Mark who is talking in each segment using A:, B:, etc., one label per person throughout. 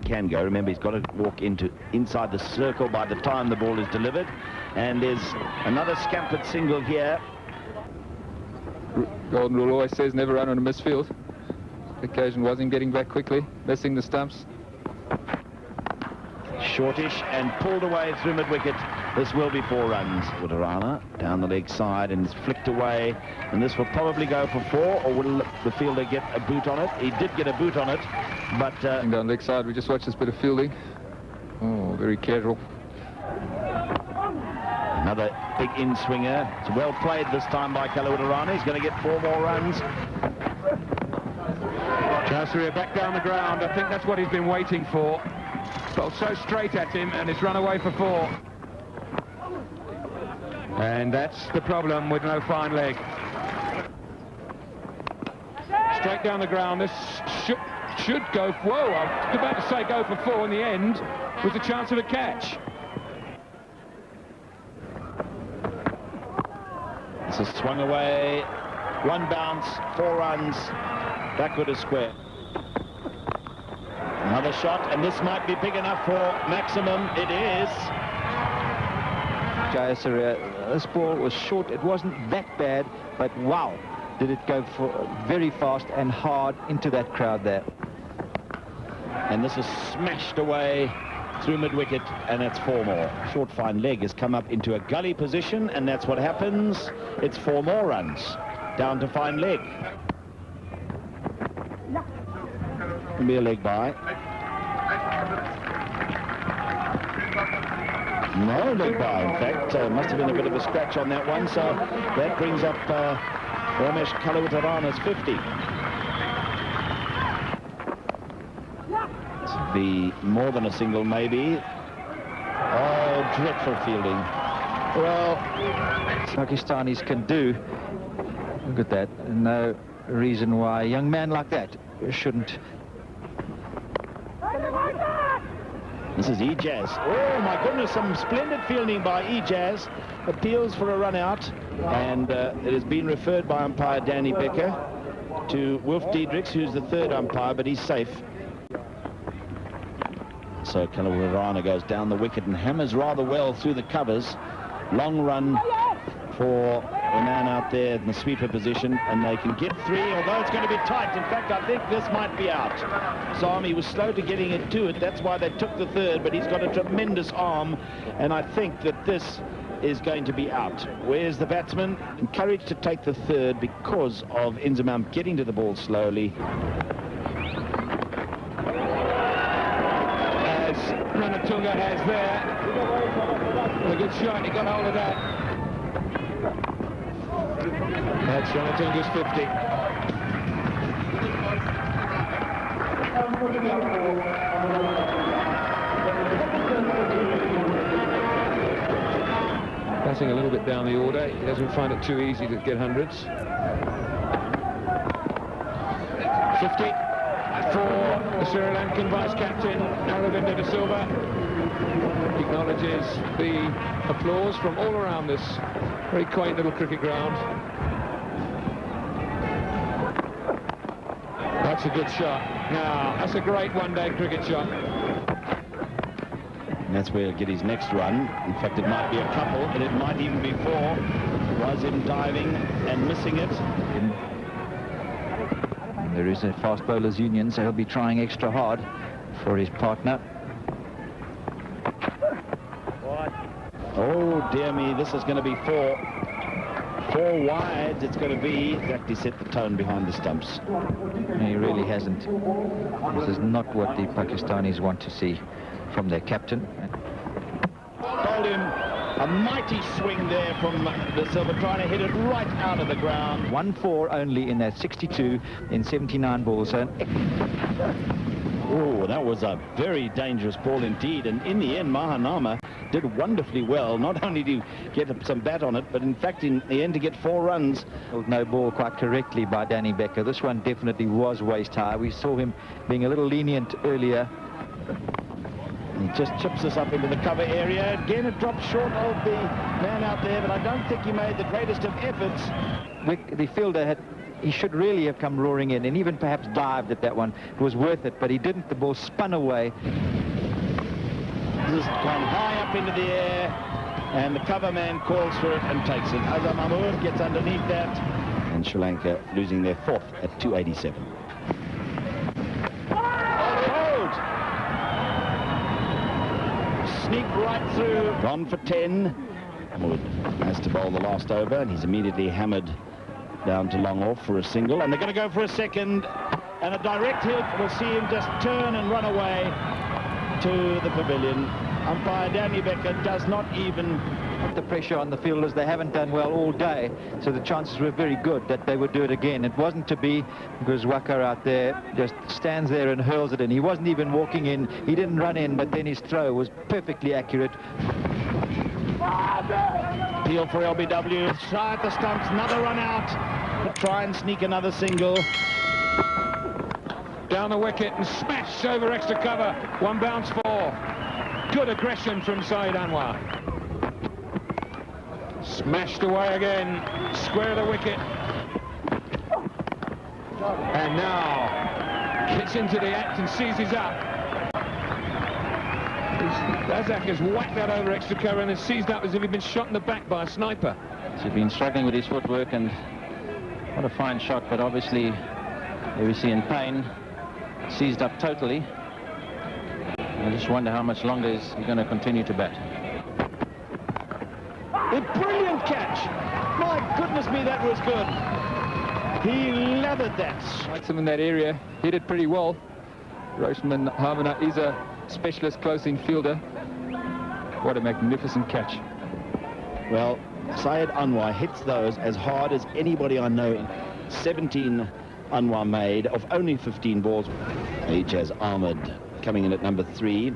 A: can go. Remember, he's got to walk inside the circle by the time the ball is delivered. And there's another scampered single here.
B: Golden rule always says never run on a misfield. The occasion was him getting back quickly, missing the stumps.
A: Shortish and pulled away through mid-wicket. This will be 4 runs. Wudarana down the leg side and is flicked away, and this will probably go for 4, or will the fielder get a boot on it? He did get a boot on it, but
B: down leg side, we just watched this bit of fielding. Oh, very casual.
A: Another big in-swinger. It's well played this time by Wudarana. He's going to get 4 more runs.
C: Jayasuriya back down the ground. I think that's what he's been waiting for. Got so straight at him, and it's run away for 4. And that's the problem with no fine leg. Straight down the ground. This should go. Whoa! I was about to say go for 4 in the end, with the chance of a catch.
A: This is swung away. 1 bounce, 4 runs. Backward is square. Another shot, and this might be big enough for maximum. It is.
D: Jayasuriya, this ball was short. It wasn't that bad, but wow, did it go for very fast and hard into that crowd there.
A: And this is smashed away through mid-wicket, and that's 4 more. Short fine leg has come up into a gully position, and that's what happens. It's 4 more runs down to fine leg. Be a leg by. No leg by, in fact. Must have been a bit of a scratch on that one, so that brings up Ramesh Wudarana's 50. This would be more than a single, maybe. Oh, dreadful fielding.
D: Well, Pakistanis can do. Look at that. No reason why a young man like that shouldn't.
A: This is Ijaz. Oh, my goodness, some splendid fielding by Ijaz. Appeals for a run out, and it has been referred by umpire Danny Becker to Wilf Diedrichs, who's the 3rd umpire, but he's safe. So Wudarana goes down the wicket and hammers rather well through the covers. Long run for the man out there in the sweeper position, and they can get 3, although it's going to be tight. In fact, I think this might be out. He was slow to getting it to it. That's why they took the 3rd, but he's got a tremendous arm, and I think that this is going to be out. Where's the batsman? Encouraged to take the 3rd because of Inzimam getting to the ball slowly.
C: As Ranatunga has there. A good shot, he got hold of that. That's Ranatunga's 50. Passing a little bit down the order. He doesn't find it too easy to get hundreds. 50 for the Sri Lankan vice-captain, Aravinda De Silva. Acknowledges the applause from all around this very quaint little cricket ground. That's a good shot. Now, that's a great one-day cricket shot.
A: And that's where he'll get his next run. In fact, it might be a couple, and it might even be 4. Was him diving and missing it.
D: There is a fast bowlers union, so he'll be trying extra hard for his partner.
A: Oh, dear me, this is going to be 4. 4 wide, it's going to be. Exactly set the tone behind the stumps.
D: He really hasn't. This is not what the Pakistanis want to see from their captain.
A: Bowled him a mighty swing there from De Silva, trying to hit it right out of the ground.
D: 1-4 only in that 62 in 79 balls.
A: Oh, that was a very dangerous ball indeed, and in the end Mahanama did wonderfully well, not only to get some bat on it, but in fact in the end to get 4 runs.
D: No ball quite correctly by Danny Becker. This one definitely was waist high. We saw him being a little lenient earlier.
A: He just chips us up into the cover area. Again, it dropped short of the man out there, but I don't think he made the greatest of efforts.
D: The fielder had he should really have come roaring in and even perhaps dived at that one. It was worth it, but he didn't. The ball spun away.
A: This has gone high up into the air, and the cover man calls for it and takes it. Azam gets underneath that, and Sri Lanka losing their fourth at 287. Sneak right through, gone for 10. Wood has to bowl the last over, and he's immediately hammered down to long off for a single, and they're going to go for a second, and a direct hit will see him just turn and run away to the pavilion. Umpire Danny Becker does not even
D: put the pressure on the fielders. They haven't done well all day, so the chances were very good that they would do it again. It wasn't to be, because Waka out there just stands there and hurls it in. He wasn't even walking in. He didn't run in, but then his throw was perfectly accurate.
A: Appeal for LBW, shy at the stumps, another run out to try and sneak another single.
C: Down the wicket and smashed over extra cover. One bounce for. Good aggression from Saeed Anwar. Smashed away again, square of the wicket. And now gets into the act and seizes up. Razak has whacked that over extra cover and has seized up as if he'd been shot in the back by a sniper.
D: He's been struggling with his footwork, and what a fine shot, but obviously obviously in pain, seized up totally. I just wonder how much longer is he going to continue to bat.
A: A brilliant catch! My goodness me, that was good. He lathered that.
B: Likes him in that area, hit it pretty well. Roshan Harmona is a specialist close-in fielder. What a magnificent catch.
A: Well, Saeed Anwar hits those as hard as anybody I know. 17 Anwar made of only 15 balls. Ijaz Ahmed coming in at number 3.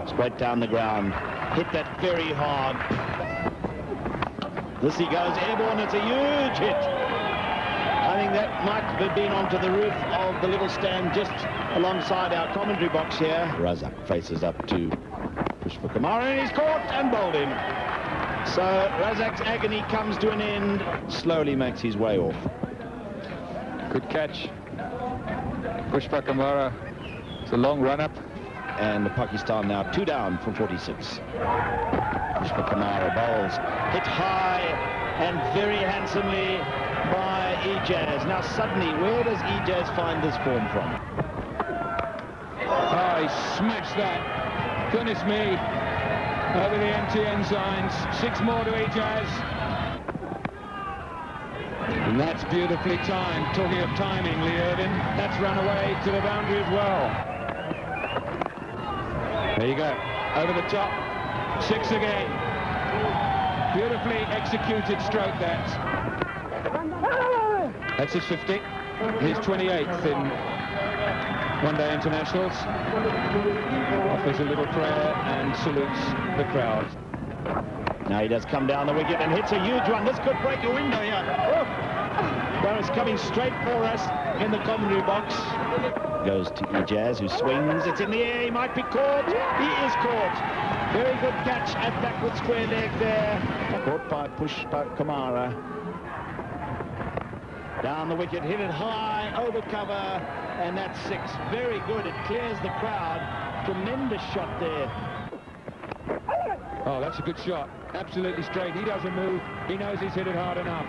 A: Straight down the ground. Hit that very hard. This he goes airborne. It's a huge hit. I think that might have been onto the roof of the little stand just alongside our commentary box here. Razak faces up to Pushpa Kumar, and he's caught and bowled him. So Razak's agony comes to an end, slowly makes his way off.
B: Good catch. Pushpa Kumara. It's a long run-up.
A: And Pakistan now 2 down from 46. Pushpa Kumara bowls. Hit high and very handsomely by Ijaz. Now suddenly, where does Ijaz find this form from?
C: Oh, he smashed that. Goodness me. Over the MTN signs. 6 more to Ijaz. And that's beautifully timed. Talking of timing, Lee Irvin. That's run away to the boundary as well. There you go. Over the top. 6 again. Beautifully executed stroke, that. That's his 50. His 28th in one-day internationals. Offers a little prayer and salutes the crowd.
A: Now he does come down the wicket and hits a huge one. This could break a window here. Oh. Well, it's coming straight for us in the commentary box. Goes to Ijaz, who swings. It's in the air. He might be caught. He is caught. Very good catch at backward square leg there. Caught by Pushpa Kumara. Down the wicket, hit it high, over cover, and that's 6. Very good. It clears the crowd. Tremendous shot there.
C: Oh, that's a good shot. Absolutely straight. He doesn't move. He knows he's hit it hard enough.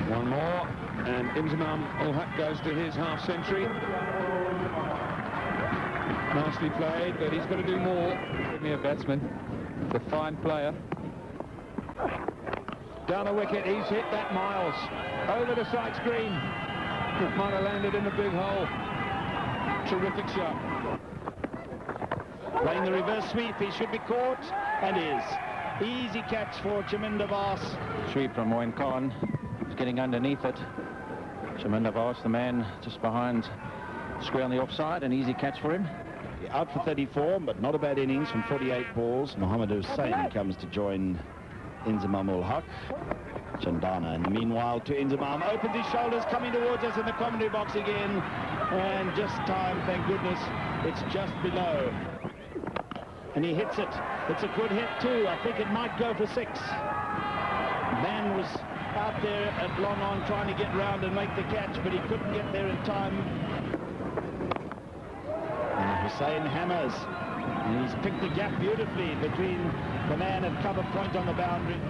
C: One more, and Inzimam goes to his half-century. Nicely played, but he's got to do more.
B: Give me a batsman. He's a fine player.
C: Down the wicket, he's hit that miles. Over the side screen. Might have landed in the big hole. Terrific shot.
A: Playing the reverse sweep, he should be caught, and is. Easy catch for Chaminda Vas.
D: Sweep from Moin Khan. He's getting underneath it. Chaminda Vas, the man just behind, square on the offside, an easy catch for him.
A: Out for 34, but not a bad innings from 48 balls. Mohammed Hussain comes to join Inzimam ul Haq. Chandana, in the meanwhile, to Inzimam, opens his shoulders, coming towards us in the commentary box again, and just time, thank goodness, it's just below. and he hits it. It's a good hit too. I think it might go for 6. Man was out there at long on trying to get round and make the catch, but he couldn't get there in time. And Hussein hammers. And he's picked the gap beautifully between the man and cover point on the boundary.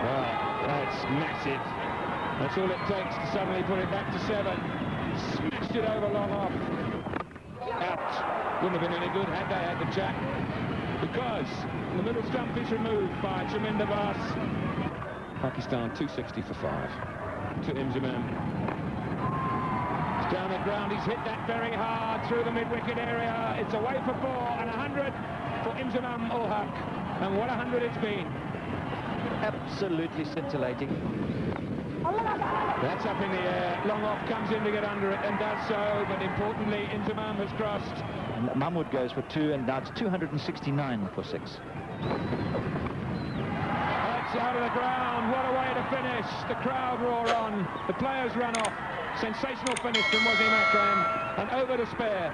C: Well, that's massive. That's all it takes to suddenly put it back to 7. Smashed it over long off. Out. Wouldn't have been any good had they had the jack, because the middle stump is removed by Chaminda Bas. Pakistan 260 for 5 to Inzimam. It's down the ground. He's hit that very hard through the mid-wicket area. It's away for 4 and 100 for Inzimam ul Haq. And what 100 it's been.
D: Absolutely scintillating.
C: That's up in the air. Long off comes in to get under it and does so, but importantly, Inzimam has crossed.
D: Mahmood goes for 2, and now it's 269 for 6.
C: It's out of the ground. What a way to finish. The crowd roar on. The players run off. Sensational finish from Wasim Akram, and over to spare.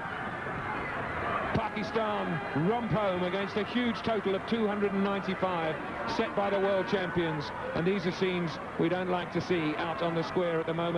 C: Pakistan romp home against a huge total of 295 set by the world champions, and these are scenes we don't like to see out on the square at the moment.